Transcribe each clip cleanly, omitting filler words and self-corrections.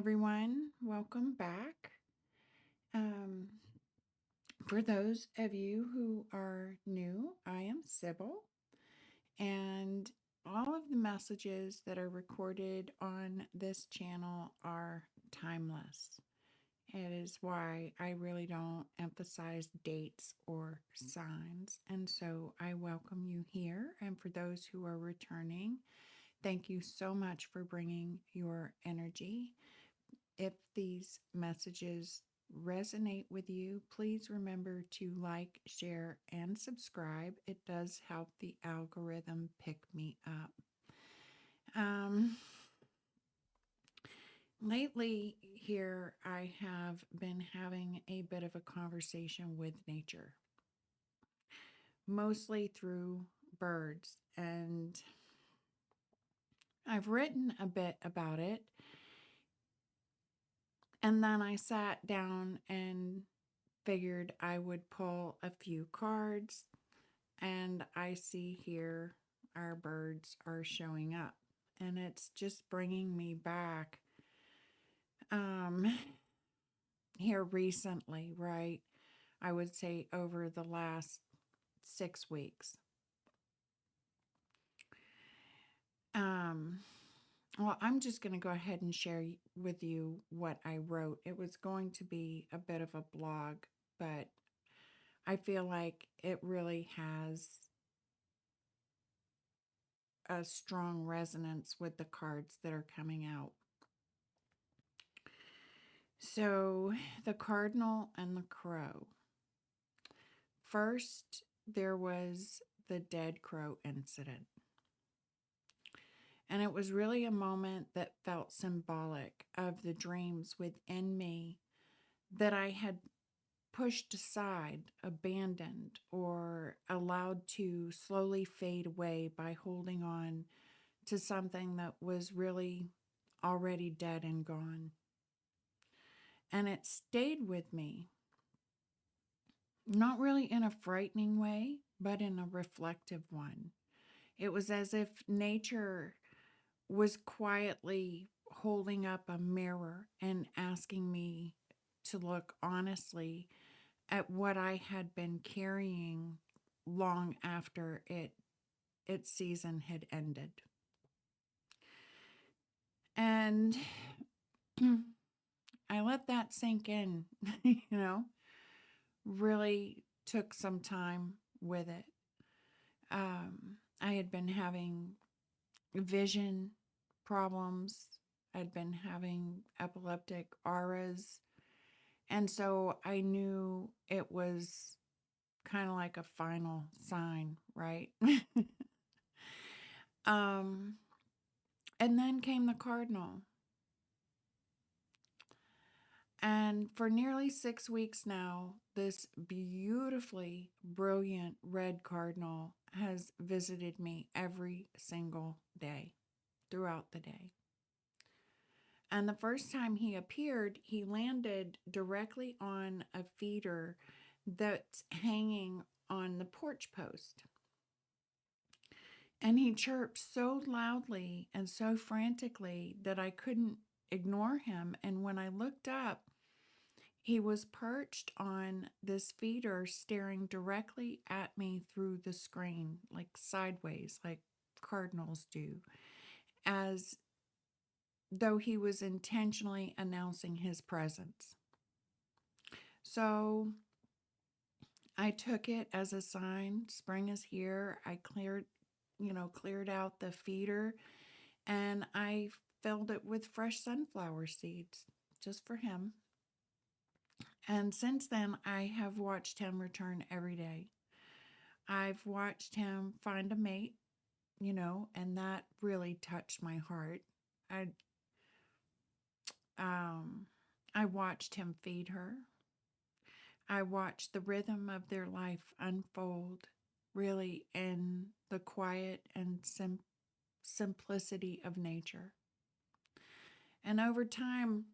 everyone. Welcome back. Um, for those of you who are new, I am Sybil, and all of the messages that are recorded on this channel are timeless. It is why I really don't emphasize dates or signs. And so I welcome you here. And for those who are returning, thank you so much for bringing your energy. If these messages resonate with you, please remember to like, share, and subscribe. It does help the algorithm pick me up. Um, Lately, here, I have been having a bit of a conversation with nature, mostly through birds. And I've written a bit about it. And then I sat down and figured I would pull a few cards, and I see here our birds are showing up, and it's just bringing me back um here recently, right? I would say over the last 6 weeks. um well, I'm just going to go ahead and share with you what I wrote. It was going to be a bit of a blog, but I feel like it really has a strong resonance with the cards that are coming out. So, the Cardinal and the Crow. First, there was the dead crow incident. And it was really a moment that felt symbolic of the dreams within me that I had pushed aside, abandoned, or allowed to slowly fade away by holding on to something that was really already dead and gone. And it stayed with me, not really in a frightening way, but in a reflective one. It was as if nature was quietly holding up a mirror and asking me to look honestly at what I had been carrying long after its season had ended. And I let that sink in, really took some time with it. I had been having vision problems. I'd been having epileptic auras. And so I knew it was kind of like a final sign, right? um, and then came the Cardinal. And for nearly 6 weeks now, this beautifully brilliant red cardinal has visited me every single day, throughout the day. And the first time he appeared, he landed directly on a feeder that's hanging on the porch post. And he chirped so loudly and so frantically that I couldn't ignore him. And when I looked up, he was perched on this feeder, staring directly at me through the screen, like sideways, like cardinals do, as though he was intentionally announcing his presence. So I took it as a sign. Spring is here. I cleared out the feeder, and I filled it with fresh sunflower seeds just for him. And since then, I have watched him return every day. I've watched him find a mate, and that really touched my heart. I um I watched him feed her. I watched the rhythm of their life unfold, really in the quiet and simplicity of nature. And over time,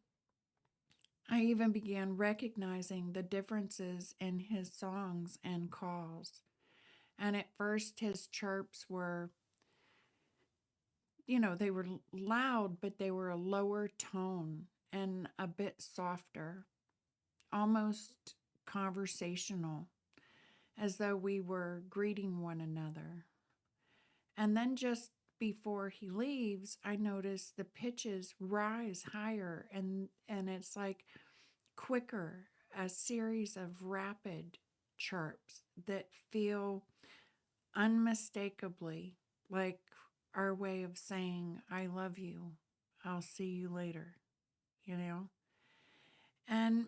I even began recognizing the differences in his songs and calls. And at first, his chirps were, they were loud, but they were a lower tone. and a bit softer, almost conversational, as though we were greeting one another. And then just before he leaves, I notice the pitches rise higher, and it's like quicker, a series of rapid chirps that feel unmistakably like our way of saying, I love you. I'll see you later, you know? And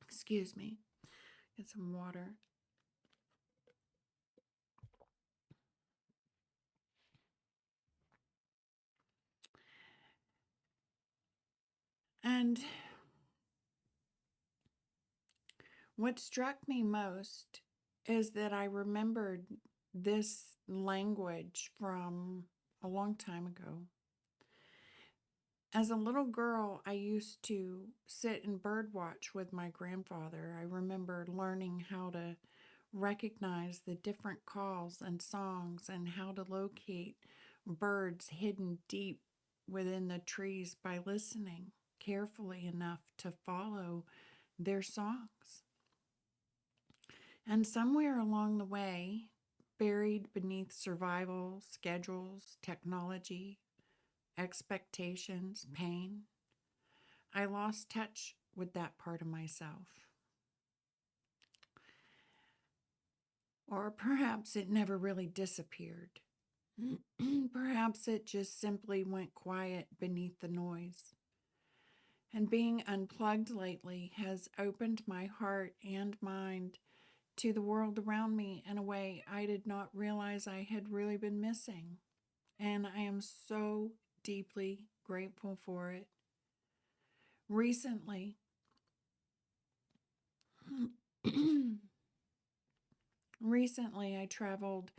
excuse me, get some water. And what struck me most is that I remembered this language from a long time ago. As a little girl, I used to sit and bird watch with my grandfather. I remember learning how to recognize the different calls and songs and how to locate birds hidden deep within the trees by listening carefully enough to follow their songs. And somewhere along the way, buried beneath survival, schedules, technology, expectations, pain, I lost touch with that part of myself. Or perhaps it never really disappeared. Perhaps it just simply went quiet beneath the noise. And being unplugged lately has opened my heart and mind to the world around me in a way I did not realize I had really been missing. And I am so deeply grateful for it. Recently, I traveled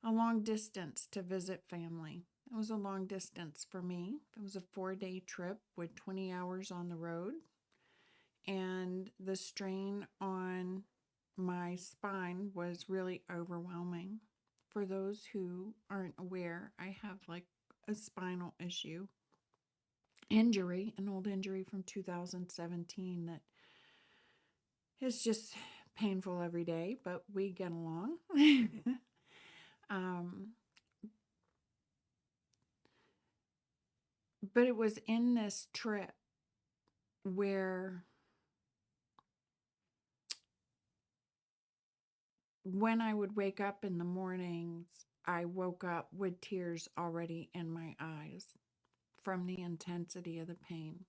a long distance to visit family. It was a long distance for me. It was a 4-day trip with 20 hours on the road. And the strain on my spine was really overwhelming. For those who aren't aware, I have like a spinal injury, an old injury from 2017 that is just painful every day, but we get along. But it was in this trip where when I would wake up in the mornings, I woke up with tears already in my eyes from the intensity of the pain.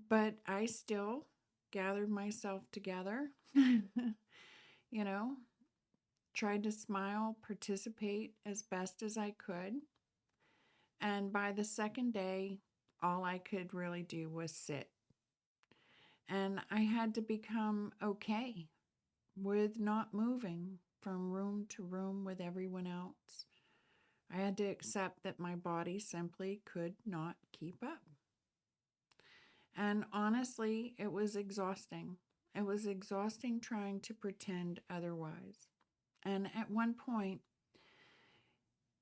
But I still gathered myself together, you know, tried to smile, participate as best as I could. And by the second day, all I could really do was sit. And I had to become okay with not moving from room to room with everyone else. I had to accept that my body simply could not keep up. And honestly, it was exhausting. It was exhausting trying to pretend otherwise. And at one point,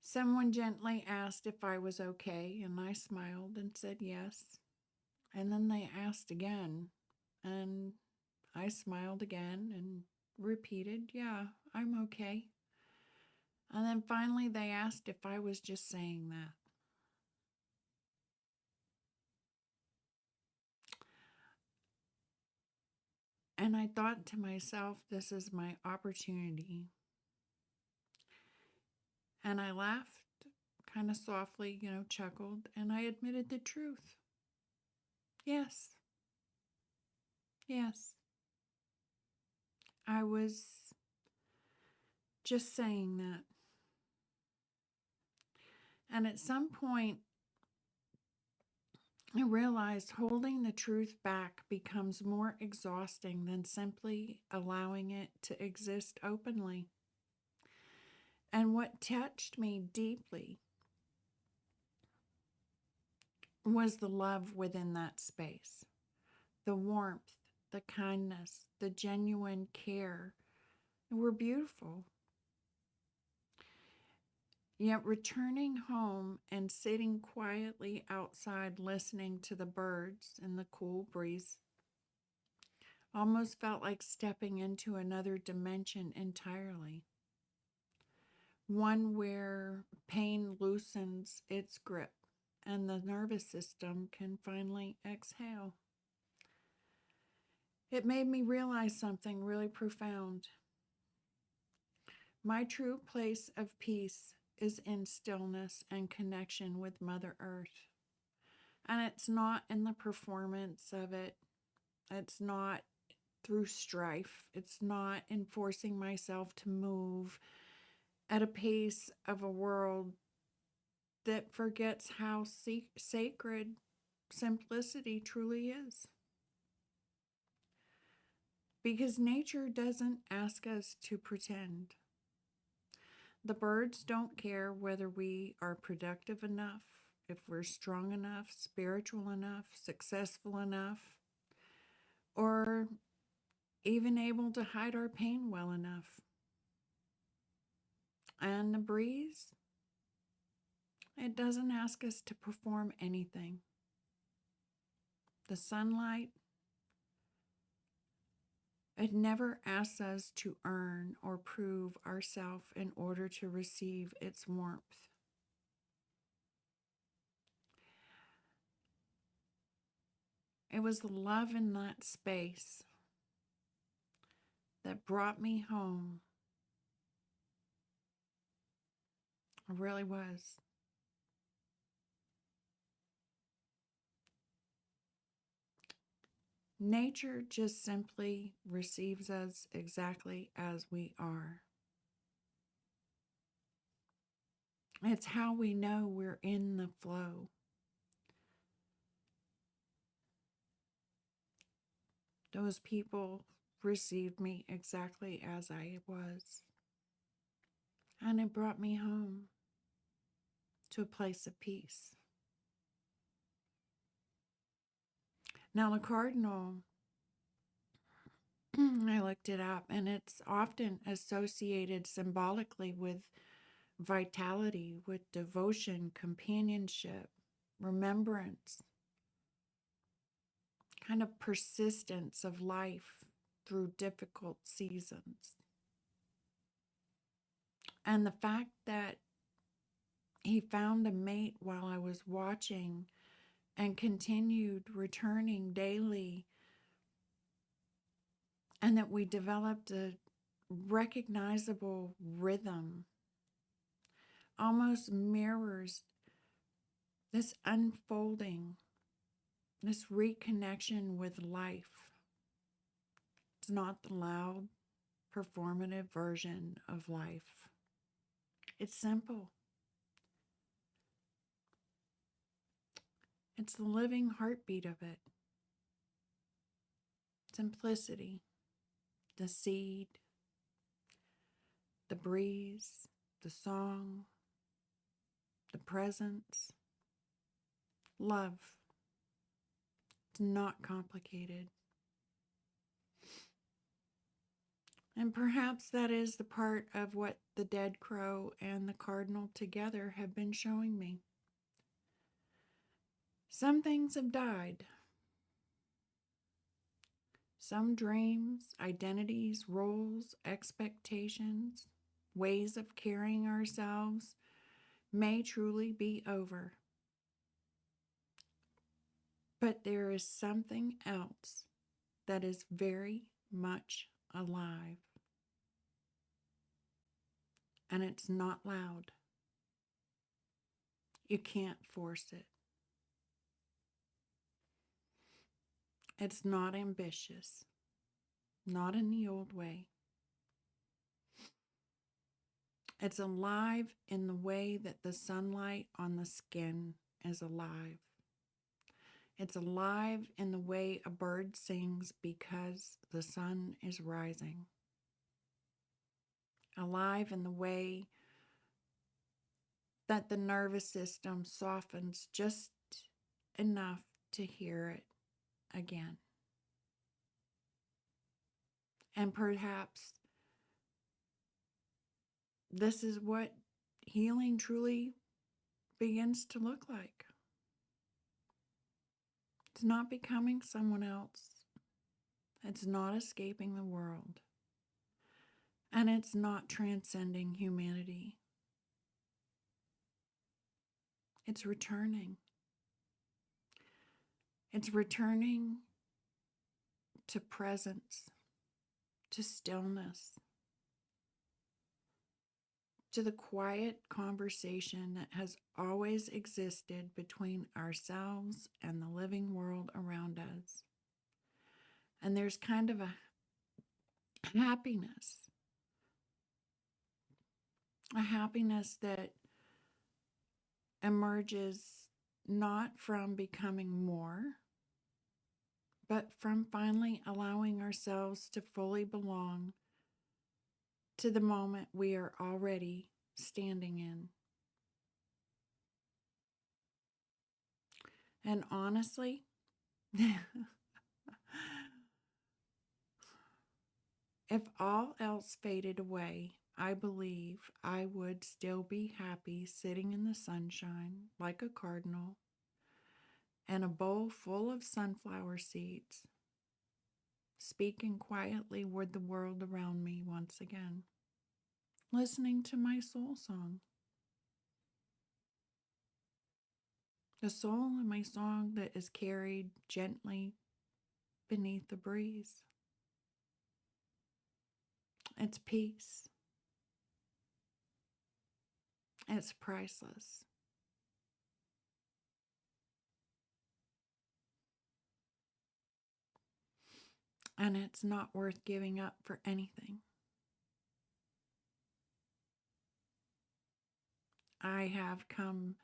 someone gently asked if I was okay, and I smiled and said yes. And then they asked again, and I smiled again and repeated, yeah, I'm okay. And then finally they asked if I was just saying that. And I thought to myself, this is my opportunity. And I laughed kind of softly, chuckled, and I admitted the truth. Yes, yes. I was just saying that. And at some point, I realized holding the truth back becomes more exhausting than simply allowing it to exist openly. And what touched me deeply was the love within that space, the warmth, the kindness, the genuine care. They were beautiful. Yet returning home and sitting quietly outside listening to the birds and the cool breeze almost felt like stepping into another dimension entirely. One where pain loosens its grip and the nervous system can finally exhale. It made me realize something really profound. My true place of peace is in stillness and connection with Mother Earth. And it's not in the performance of it. It's not through strife. It's not in forcing myself to move at a pace of a world that forgets how sacred simplicity truly is. Because nature doesn't ask us to pretend. The birds don't care whether we are productive enough, if we're strong enough, spiritual enough, successful enough, or even able to hide our pain well enough. And the breeze, it doesn't ask us to perform anything. The sunlight, it never asks us to earn or prove ourselves in order to receive its warmth. It was the love in that space that brought me home. It really was. Nature just simply receives us exactly as we are. It's how we know we're in the flow. Those people received me exactly as I was. And it brought me home to a place of peace. Now, the Cardinal, I looked it up, and it's often associated symbolically with vitality, with devotion, companionship, remembrance, kind of persistence of life through difficult seasons. And the fact that he found a mate while I was watching and continued returning daily, and that we developed a recognizable rhythm almost mirrors this unfolding, this reconnection with life. It's not the loud, performative version of life. It's simple. It's the living heartbeat of it. Simplicity, the seed, the breeze, the song, the presence, love. It's not complicated. And perhaps that is the part of what the dead crow and the cardinal together have been showing me. Some things have died. Some dreams, identities, roles, expectations, ways of carrying ourselves may truly be over. But there is something else that is very much alive. And it's not loud. You can't force it. It's not ambitious, not in the old way. It's alive in the way that the sunlight on the skin is alive. It's alive in the way a bird sings because the sun is rising. Alive in the way that the nervous system softens just enough to hear it again. And perhaps this is what healing truly begins to look like. It's not becoming someone else. It's not escaping the world. And it's not transcending humanity. It's returning. It's returning to presence, to stillness, to the quiet conversation that has always existed between ourselves and the living world around us. And there's kind of a happiness that emerges not from becoming more, but from finally allowing ourselves to fully belong to the moment we are already standing in. And honestly, if all else faded away, I believe I would still be happy sitting in the sunshine like a cardinal and a bowl full of sunflower seeds, speaking quietly with the world around me once again, listening to my soul song. The soul in my song that is carried gently beneath the breeze. It's peace. It's priceless. And it's not worth giving up for anything. I have come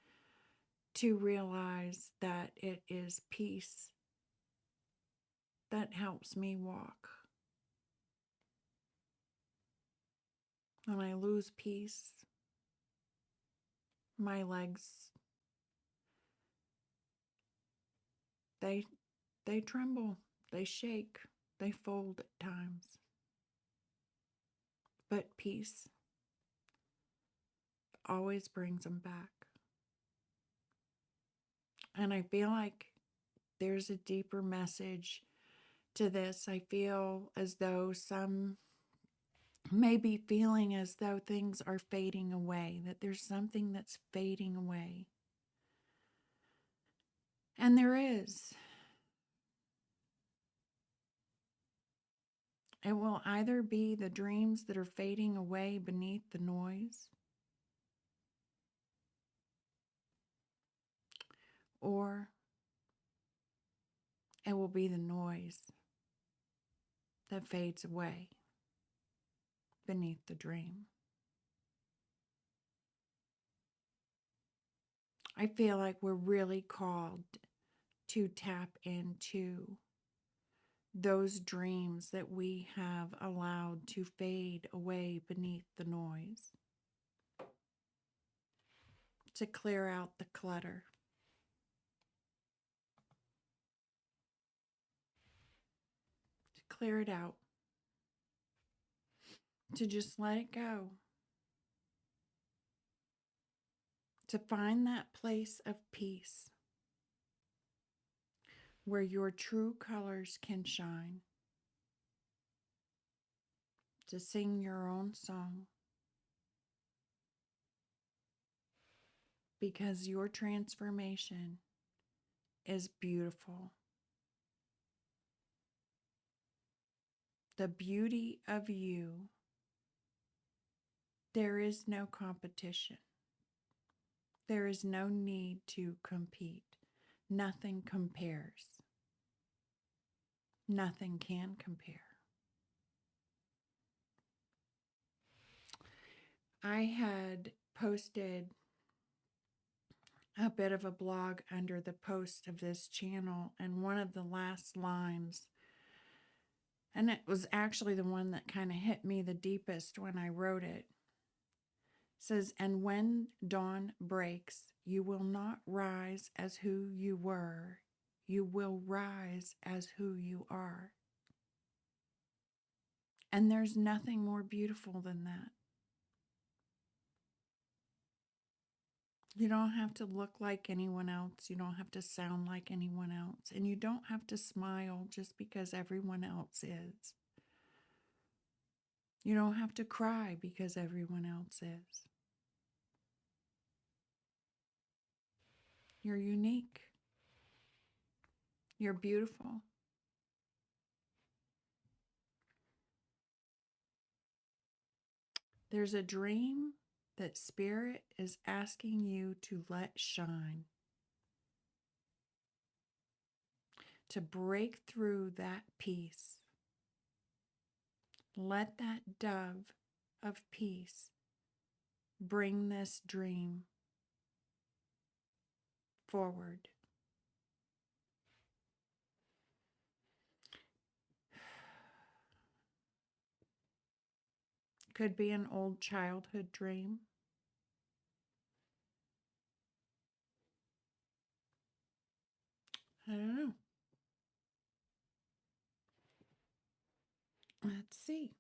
to realize that it is peace that helps me walk. When I lose peace, my legs, they tremble, they shake, they fold at times. But peace always brings them back. And I feel like there's a deeper message to this. I feel as though some may be feeling as though things are fading away, that there's something that's fading away. And there is. It will either be the dreams that are fading away beneath the noise, or it will be the noise that fades away beneath the dream. I feel like we're really called to tap into those dreams that we have allowed to fade away beneath the noise, to clear out the clutter, to clear it out, to just let it go, to find that place of peace where your true colors can shine, to sing your own song, because your transformation is beautiful. The beauty of you, there is no competition. There is no need to compete. Nothing compares. Nothing can compare. I had posted a bit of a blog under the post of this channel, and one of the last lines, and it was actually the one that kind of hit me the deepest when I wrote it, says, "And when dawn breaks, you will not rise as who you were. You will rise as who you are." And there's nothing more beautiful than that. You don't have to look like anyone else. You don't have to sound like anyone else. And you don't have to smile just because everyone else is. You don't have to cry because everyone else is. You're unique. You're beautiful. There's a dream that Spirit is asking you to let shine, to break through that peace. Let that dove of peace bring this dream forward. Could be an old childhood dream. I don't know. Let's see.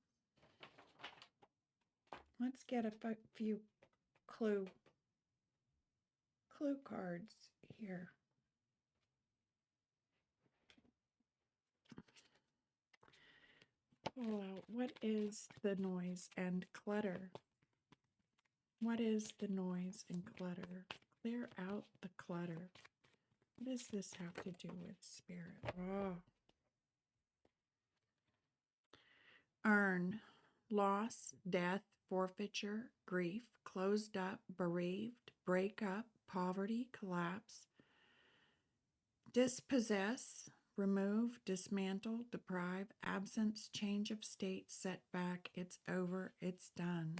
Let's get a few clue cards here. Pull out, what is the noise and clutter? What is the noise and clutter? Clear out the clutter. What does this have to do with Spirit? Oh. Earn, loss, death, forfeiture, grief, closed up, bereaved, break up, poverty, collapse, dispossess, remove, dismantle, deprive, absence, change of state, setback, it's over, it's done.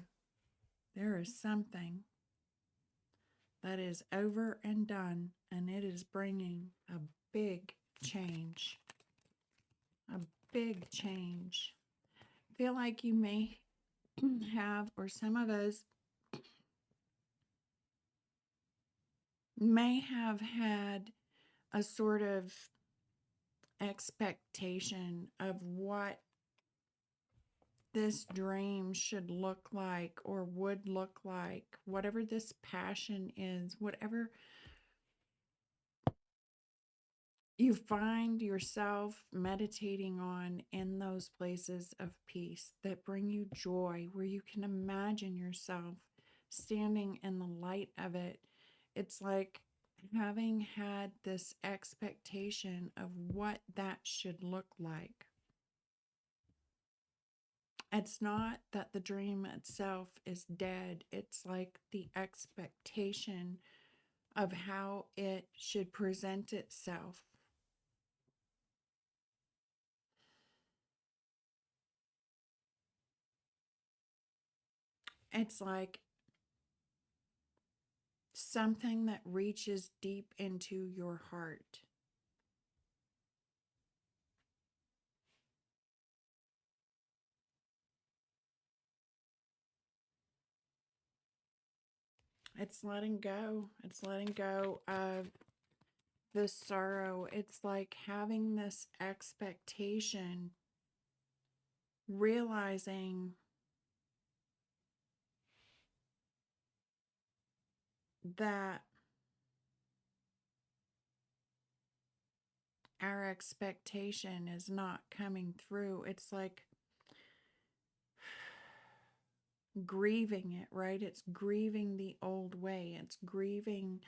There is something that is over and done, and it is bringing a big change. A big change. I feel like you may have, or some of us may have had a sort of expectation of what this dream should look like or would look like, whatever this passion is, whatever you find yourself meditating on in those places of peace that bring you joy, where you can imagine yourself standing in the light of it. It's like having had this expectation of what that should look like. It's not that the dream itself is dead. It's like the expectation of how it should present itself. It's like something that reaches deep into your heart. It's letting go. It's letting go of the sorrow. It's like having this expectation, realizing that our expectation is not coming through. It's like grieving it, right? It's grieving the old way. It's grieving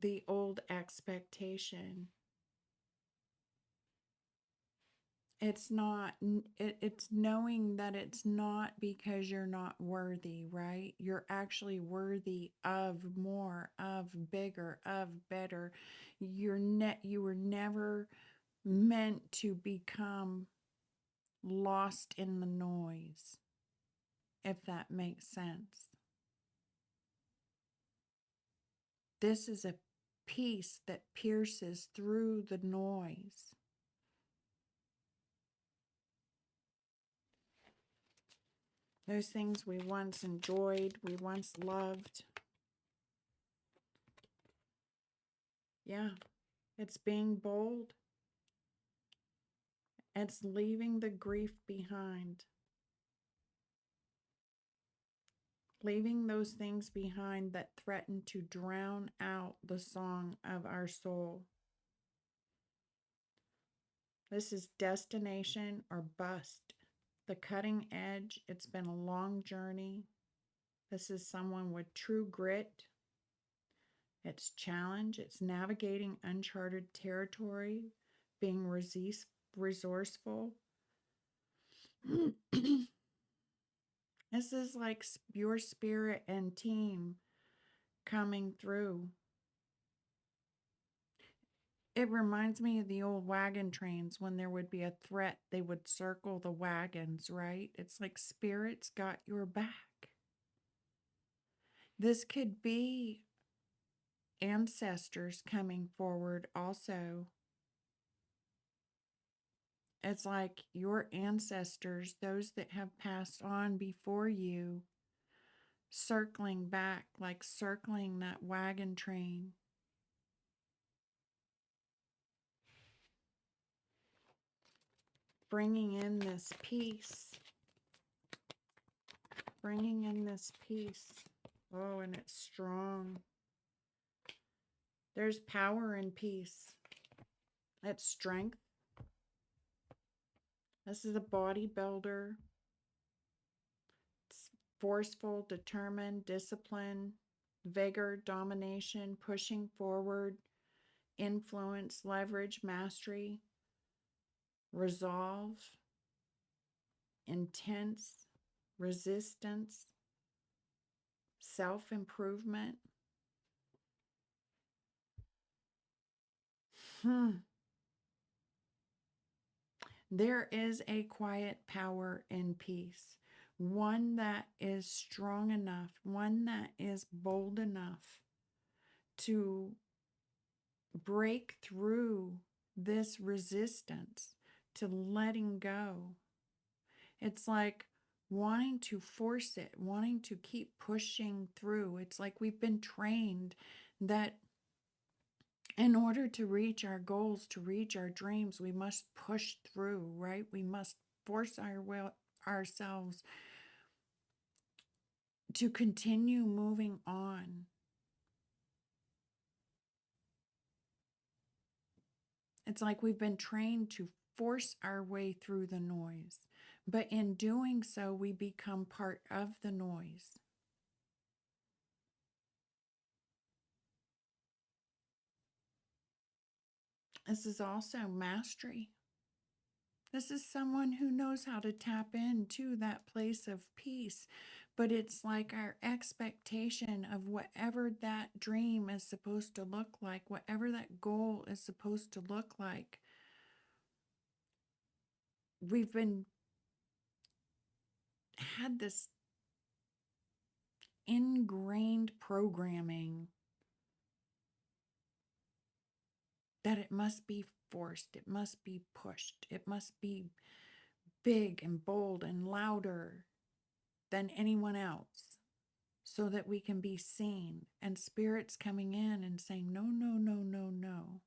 the old expectation. It's not, it's knowing that it's not because you're not worthy, right? You're actually worthy of more, of bigger, of better. You were never meant to become lost in the noise, if that makes sense. This is a peace that pierces through the noise. Those things we once enjoyed, we once loved. Yeah, it's being bold. It's leaving the grief behind. leaving those things behind that threaten to drown out the song of our soul. This is destination or bust. The cutting edge, it's been a long journey. This is someone with true grit. It's challenge, it's navigating uncharted territory, being resourceful. This is like your spirit and team coming through. It reminds me of the old wagon trains. When there would be a threat, they would circle the wagons, right? It's like spirits got your back. This could be ancestors coming forward also. It's like your ancestors, those that have passed on before you, circling back, like circling that wagon train. Bringing in this peace. Bringing in this peace. Oh, and it's strong. There's power in peace. It's strength. This is a bodybuilder. It's forceful, determined, discipline, vigor, domination, pushing forward, influence, leverage, mastery, resolve, intense, resistance, self-improvement. There is a quiet power in peace, one that is strong enough, one that is bold enough to break through this resistance to letting go. It's like wanting to force it, wanting to keep pushing through. It's like we've been trained that in order to reach our goals, to reach our dreams, we must push through, right? We must force ourselves to continue moving on. It's like we've been trained to force our way through the noise. But in doing so, we become part of the noise. This is also mastery. This is someone who knows how to tap into that place of peace. But it's like our expectation of whatever that dream is supposed to look like, whatever that goal is supposed to look like. We've had this ingrained programming that it must be forced, it must be pushed, it must be big and bold and louder than anyone else so that we can be seen. And spirits coming in and saying, no, no, no, no, no.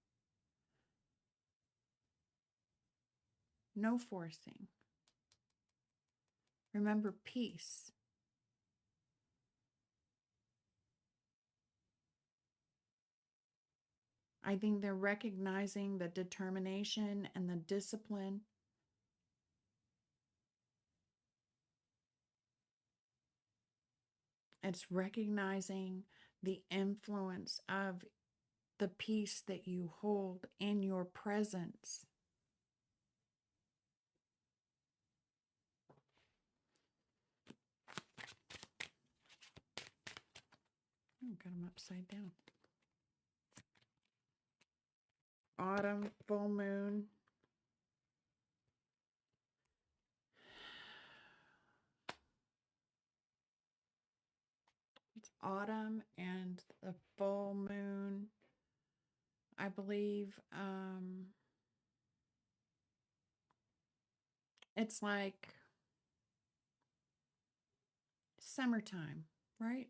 No forcing. Remember peace. I think they're recognizing the determination and the discipline. It's recognizing the influence of the peace that you hold in your presence. Oh, got them upside down. Autumn, full moon. It's autumn and the full moon. I believe it's like summertime, right?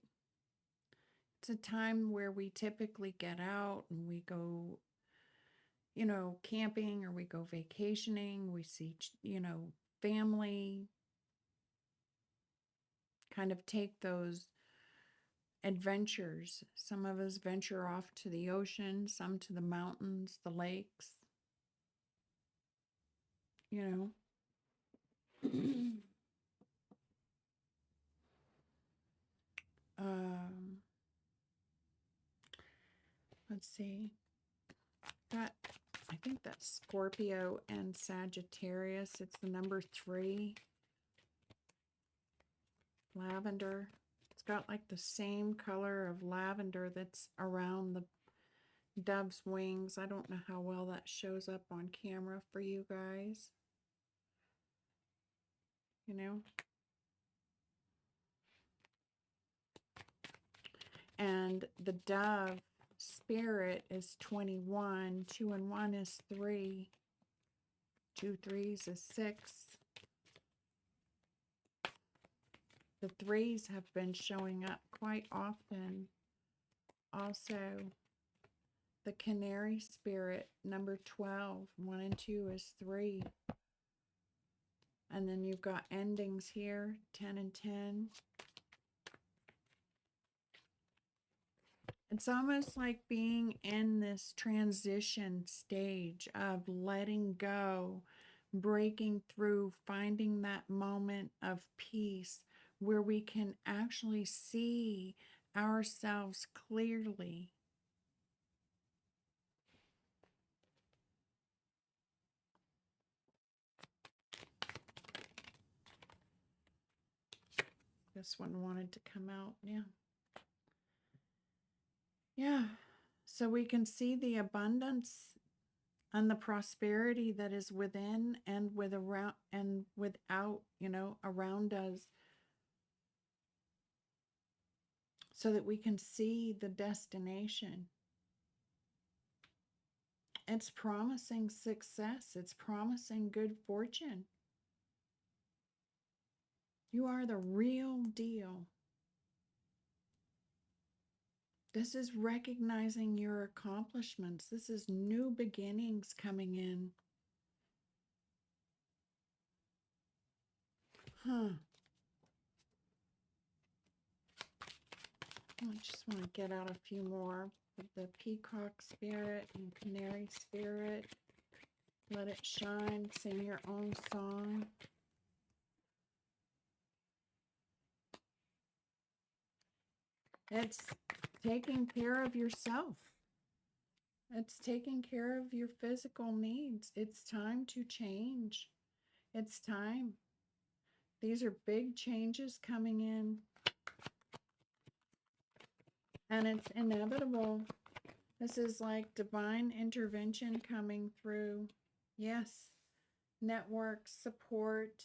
It's a time where we typically get out and we go, camping, or we go vacationing. We see, family, kind of take those adventures. Some of us venture off to the ocean, some to the mountains, the lakes, you know. um, let's see. That I think that's Scorpio and Sagittarius. It's the number 3. Lavender. It's got like the same color of lavender that's around the dove's wings. I don't know how well that shows up on camera for you guys. You know? And the dove spirit is 21. 2 and 1 is 3. 2 threes is 6. The 3s have been showing up quite often. Also, the canary spirit, number 12. 1 and 2 is 3. And then you've got endings here, 10 and 10. It's almost like being in this transition stage of letting go, breaking through, finding that moment of peace where we can actually see ourselves clearly. This one wanted to come out, yeah. Yeah, so we can see the abundance and the prosperity that is within and with around and without, around us, so that we can see the destination. It's promising success. It's promising good fortune. You are the real deal. This is recognizing your accomplishments. This is new beginnings coming in. I just want to get out a few more of the peacock spirit and canary spirit. Let it shine. Sing your own song. It's taking care of yourself. It's taking care of your physical needs. It's time to change. It's time. These are big changes coming in. And it's inevitable. This is like divine intervention coming through. Yes. Network, support,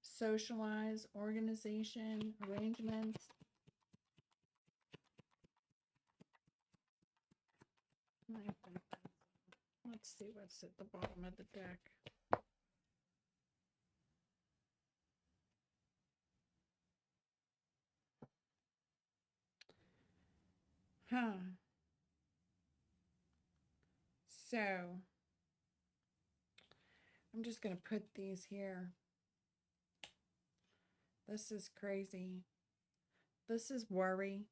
socialize, organization, arrangements. Let's see what's at the bottom of the deck. So, I'm just going to put these here. This is crazy. This is worry.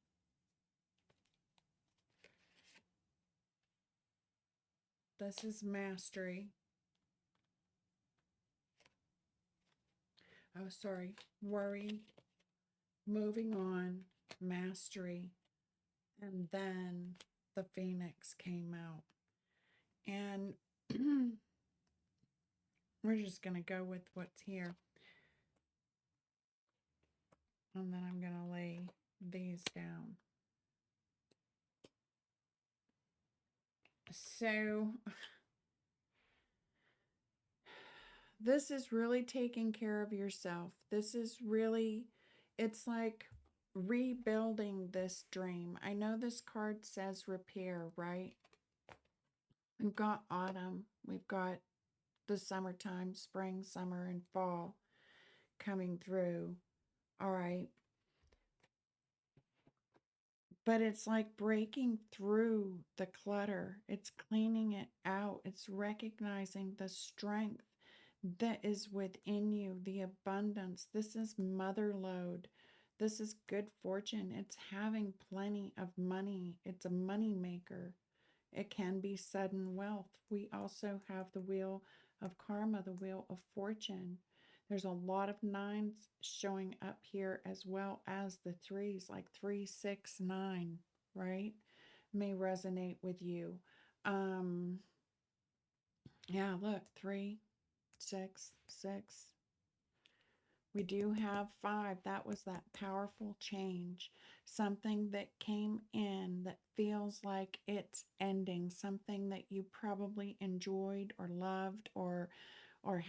This is mastery. Oh, sorry. Worry. Moving on. Mastery. And then the Phoenix came out. And we're just going to go with what's here. And then I'm going to lay these down. So this is really taking care of yourself. This is really, it's like rebuilding this dream. I know this card says repair, right? We've got autumn. We've got the summertime, spring, summer, and fall coming through. All right. But it's like breaking through the clutter. It's cleaning it out. It's recognizing the strength that is within you, the abundance. This is mother load. This is good fortune. It's having plenty of money. It's a money maker. It can be sudden wealth. We also have the wheel of karma, the wheel of fortune. There's a lot of nines showing up here as well as the threes, like 3, 6, 9, right? May resonate with you. Um, yeah, look, 3, 6, 6. We do have 5. That was that powerful change. Something that came in that feels like it's ending. Something that you probably enjoyed or loved or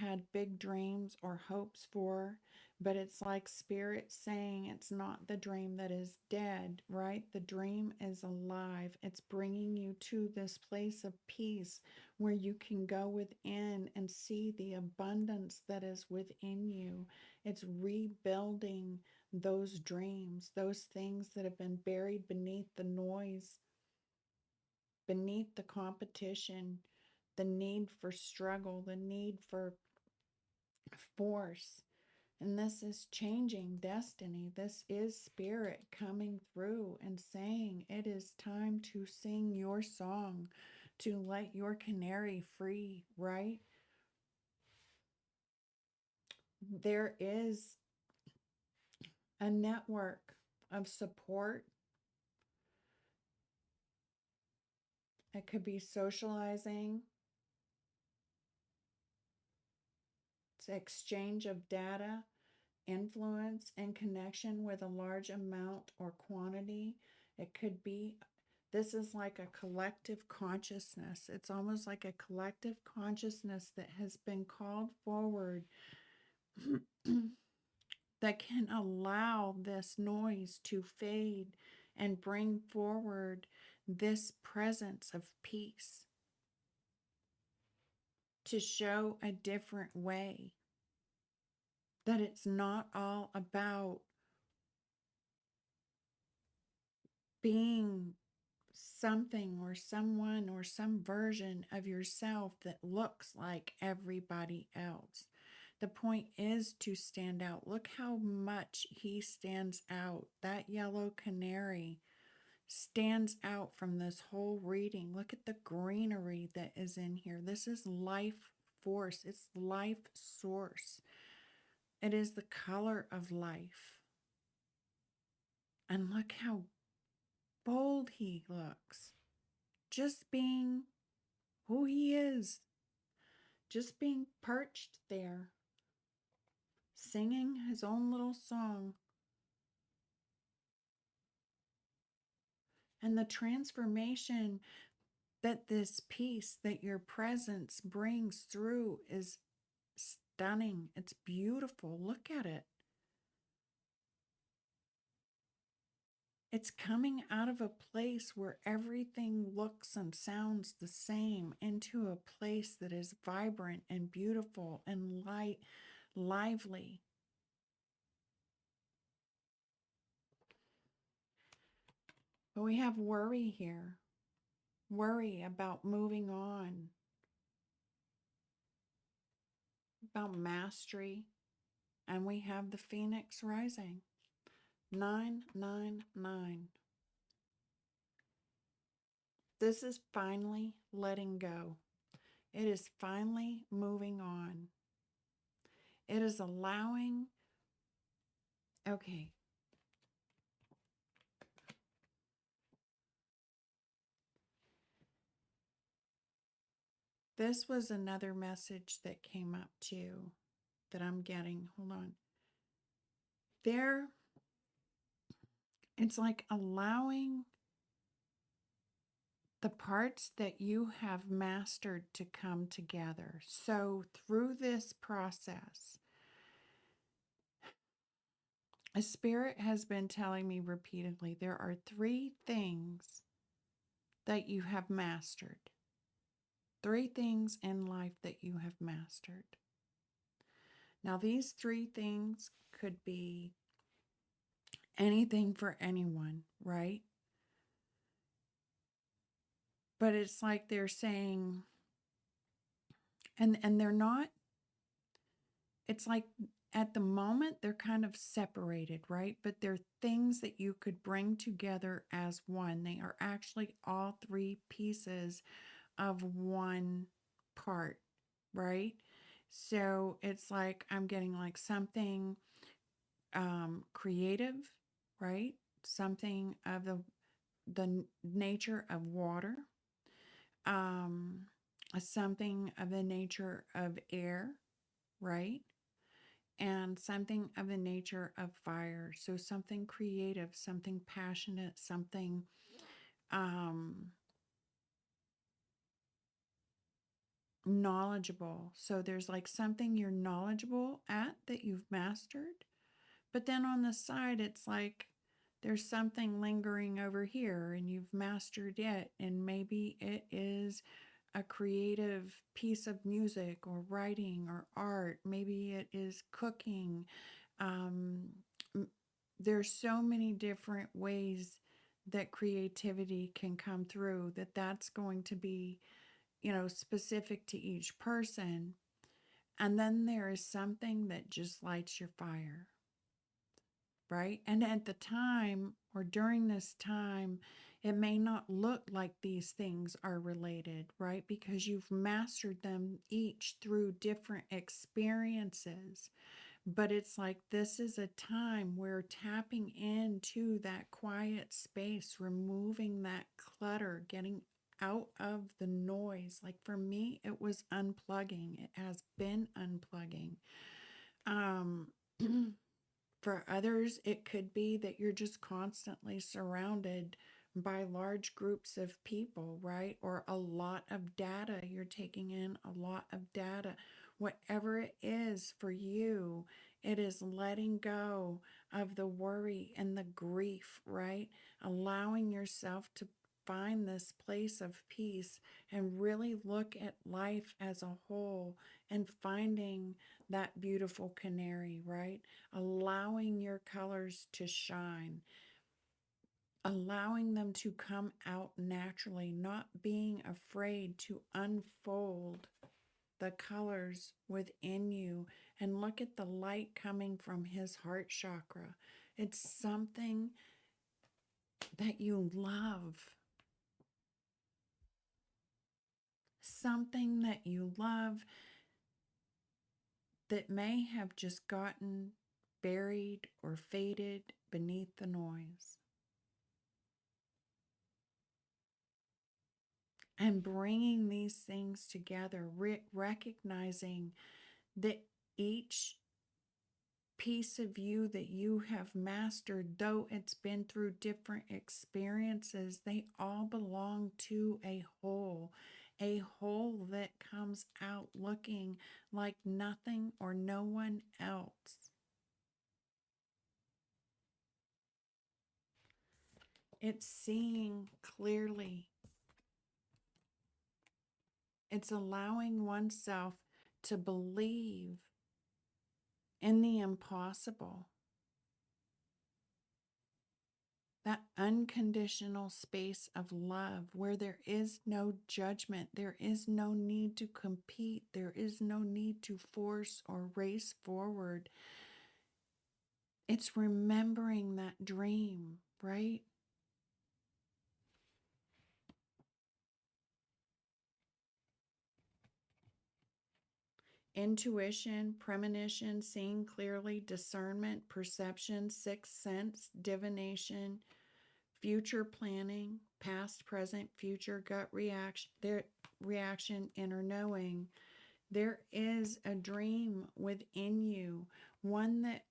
had big dreams or hopes for, but it's like spirit saying it's not the dream that is dead, right? The dream is alive. It's bringing you to this place of peace where you can go within and see the abundance that is within you. It's rebuilding those dreams, those things that have been buried beneath the noise, beneath the competition, the need for struggle, the need for force. And this is changing destiny. This is spirit coming through and saying it is time to sing your song, to let your canary free, right? There is a network of support. It could be socializing, it's exchange of data, influence, and connection with a large amount or quantity. It could be, this is like a collective consciousness. It's almost like a collective consciousness that has been called forward that can allow this noise to fade and bring forward this presence of peace to show a different way, that it's not all about being something or someone or some version of yourself that looks like everybody else. The point is to stand out. Look how much he stands out. That yellow canary stands out from this whole reading. Look at the greenery that is in here. This is life force, it's life source. It is the color of life. And look how bold he looks. Just being who he is, just being perched there, singing his own little song. And the transformation that this peace, that your presence brings through is stunning. It's beautiful. Look at it. It's coming out of a place where everything looks and sounds the same into a place that is vibrant and beautiful and light, lively. But we have worry here. Worry about moving on, about mastery. And we have the phoenix rising. 999. This is finally letting go. It is finally moving on. It is allowing, okay. This was another message that came up too that I'm getting. Hold on. There, it's like allowing the parts that you have mastered to come together. So through this process, a spirit has been telling me repeatedly, there are 3 things that you have mastered. 3 things in life that you have mastered. Now, these 3 things could be anything for anyone, right? But it's like they're saying, and they're not, it's like at the moment, they're kind of separated, right? But they're things that you could bring together as one. They are actually all three pieces of one part, right? So it's like I'm getting like something creative, right? Something of the nature of water, um, something of the nature of air, right? And something of the nature of fire. So something creative, something passionate, something um, knowledgeable. So there's like something you're knowledgeable at that you've mastered. But then on the side, it's like there's something lingering over here and you've mastered it. And maybe it is a creative piece of music or writing or art. Maybe it is cooking. Um, there's so many different ways that creativity can come through that's going to be, specific to each person. And then there is something that just lights your fire, right? And at the time or during this time, it may not look like these things are related, right? Because you've mastered them each through different experiences. But it's like this is a time where tapping into that quiet space, removing that clutter, getting out of the noise. Like for me, it was unplugging. It has been unplugging. Um, For others, it could be that you're just constantly surrounded by large groups of people, right? Or a lot of data. You're taking in a lot of data. Whatever it is for you, it is letting go of the worry and the grief, right? Allowing yourself to find this place of peace and really look at life as a whole and finding that beautiful canary, right? Allowing your colors to shine, allowing them to come out naturally, not being afraid to unfold the colors within you and look at the light coming from his heart chakra. It's something that you love, something that you love that may have just gotten buried or faded beneath the noise. And bringing these things together, recognizing that each piece of you that you have mastered, though it's been through different experiences, they all belong to a whole that comes out looking like nothing or no one else. It's seeing clearly. It's allowing oneself to believe in the impossible. That unconditional space of love where there is no judgment, there is no need to compete, there is no need to force or race forward. It's remembering that dream, right? Intuition, premonition, seeing clearly, discernment, perception, sixth sense, divination, future planning, past, present, future, gut reaction, inner knowing. There is a dream within you, one that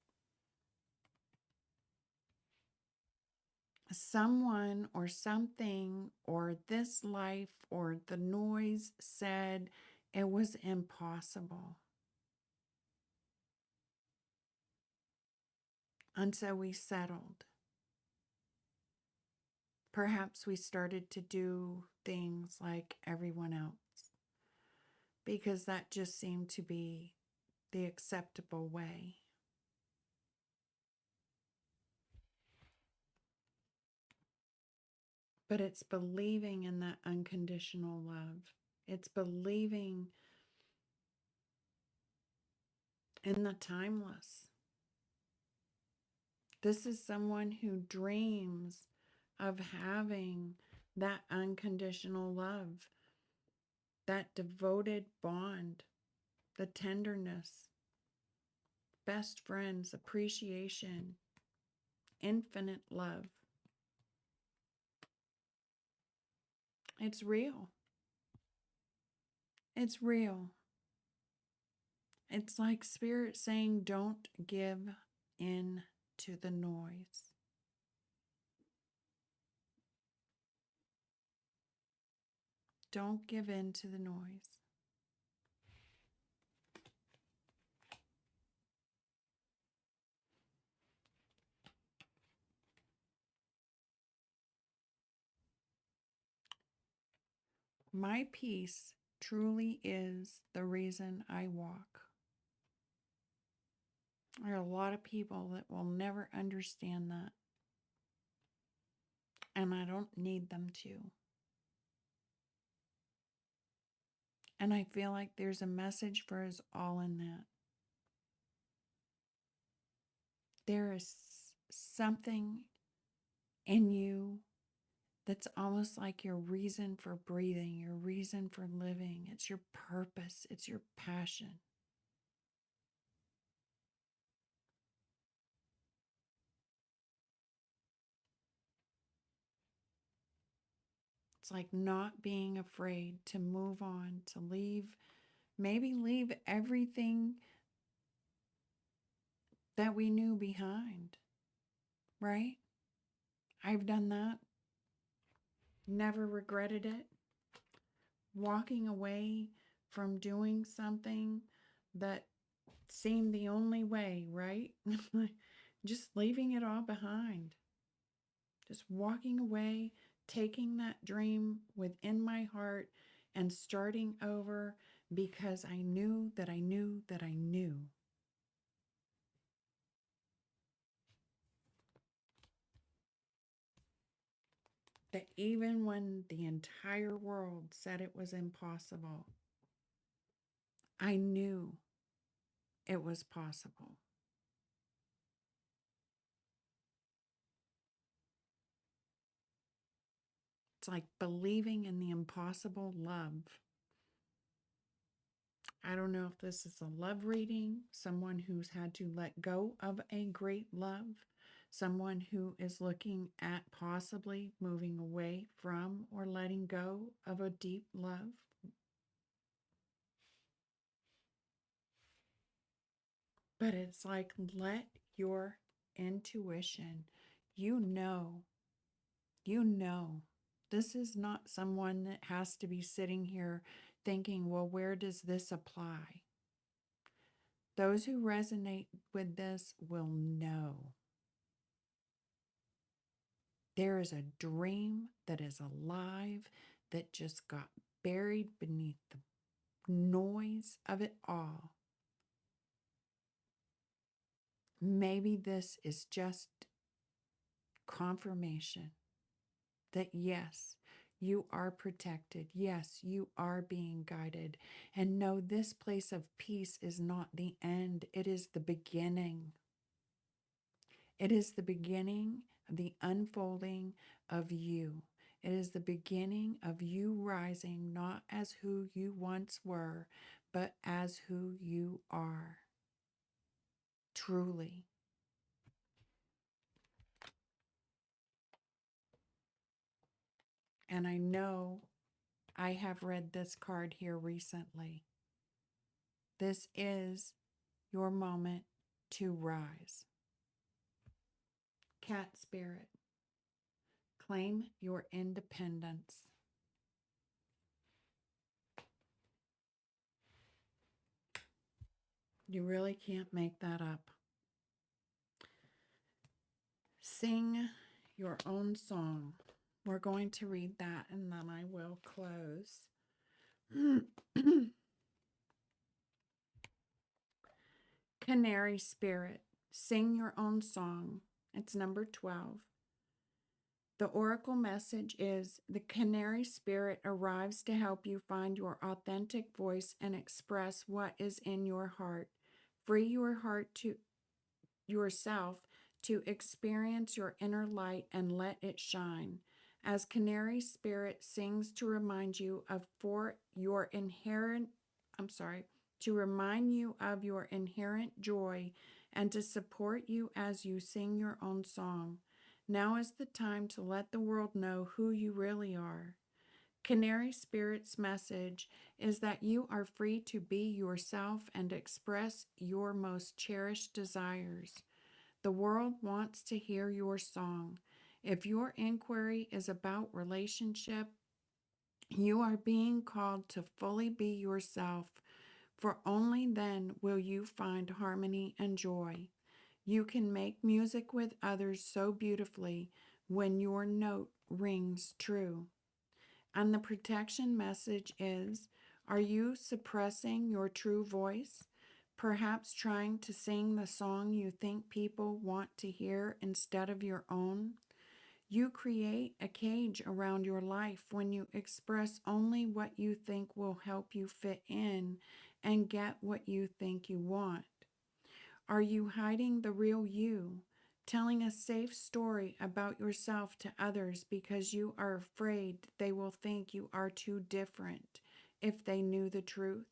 someone or something or this life or the noise said it was impossible. And so we settled. Perhaps we started to do things like everyone else because that just seemed to be the acceptable way. But it's believing in that unconditional love. It's believing in the timeless. This is someone who dreams of having that unconditional love, that devoted bond, the tenderness, best friends, appreciation, infinite love. It's real. It's real. It's like Spirit saying, don't give in to the noise. Don't give in to the noise. My peace truly is the reason I walk. There are a lot of people that will never understand that, and I don't need them to. And I feel like there's a message for us all in that. There is something in you that's almost like your reason for breathing, your reason for living. It's your purpose, it's your passion. It's like not being afraid to move on, to leave, maybe leave everything that we knew behind, right? I've done that, never regretted it. Walking away from doing something that seemed the only way, right? Just leaving it all behind. Just walking away, taking that dream within my heart and starting over because I knew that I knew that I knew. That even when the entire world said it was impossible, I knew it was possible. It's like believing in the impossible love. I don't know if this is a love reading, someone who's had to let go of a great love, someone who is looking at possibly moving away from or letting go of a deep love. But it's like, let your intuition, you know. This is not someone that has to be sitting here thinking, well, where does this apply? Those who resonate with this will know. There is a dream that is alive that just got buried beneath the noise of it all. Maybe this is just confirmation that yes, you are protected. Yes, you are being guided. And no, this place of peace is not the end. It is the beginning. It is the beginning of the unfolding of you. It is the beginning of you rising not as who you once were, but as who you are. Truly. And I know I have read this card here recently. This is your moment to rise. Cat spirit, claim your independence. You really can't make that up. Sing your own song. We're going to read that and then I will close. Canary spirit, sing your own song. It's number 12. The oracle message is the canary spirit arrives to help you find your authentic voice and express what is in your heart. Free your heart to yourself to experience your inner light and let it shine. As Canary Spirit sings to remind you of for your inherent, to remind you of your inherent joy and to support you as you sing your own song. Now is the time to let the world know who you really are. Canary Spirit's message is that you are free to be yourself and express your most cherished desires. The world wants to hear your song. If your inquiry is about relationship, you are being called to fully be yourself, for only then will you find harmony and joy. You can make music with others so beautifully when your note rings true. And the protection message is, are you suppressing your true voice? Perhaps trying to sing the song you think people want to hear instead of your own? You create a cage around your life when you express only what you think will help you fit in and get what you think you want. Are you hiding the real you, telling a safe story about yourself to others because you are afraid they will think you are too different if they knew the truth?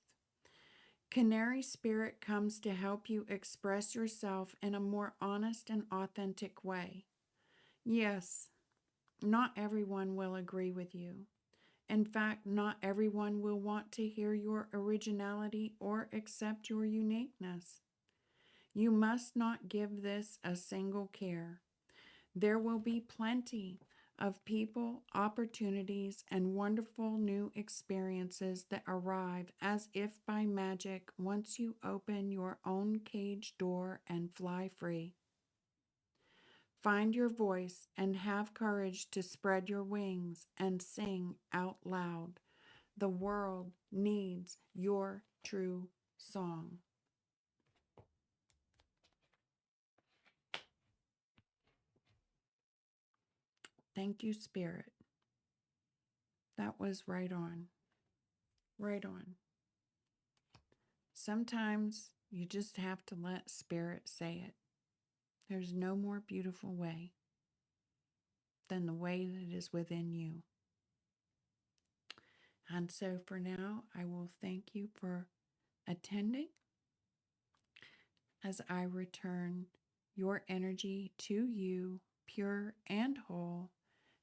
Canary Spirit comes to help you express yourself in a more honest and authentic way. Yes, not everyone will agree with you. In fact, not everyone will want to hear your originality or accept your uniqueness. You must not give this a single care. There will be plenty of people, opportunities, and wonderful new experiences that arrive as if by magic once you open your own cage door and fly free. Find your voice and have courage to spread your wings and sing out loud. The world needs your true song. Thank you, Spirit. That was right on. Right on. Sometimes you just have to let Spirit say it. There's no more beautiful way than the way that is within you. And so for now, I will thank you for attending as I return your energy to you, pure and whole,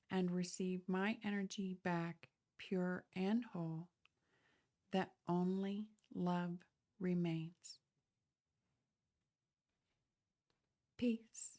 and receive my energy back, pure and whole, that only love remains. Peace.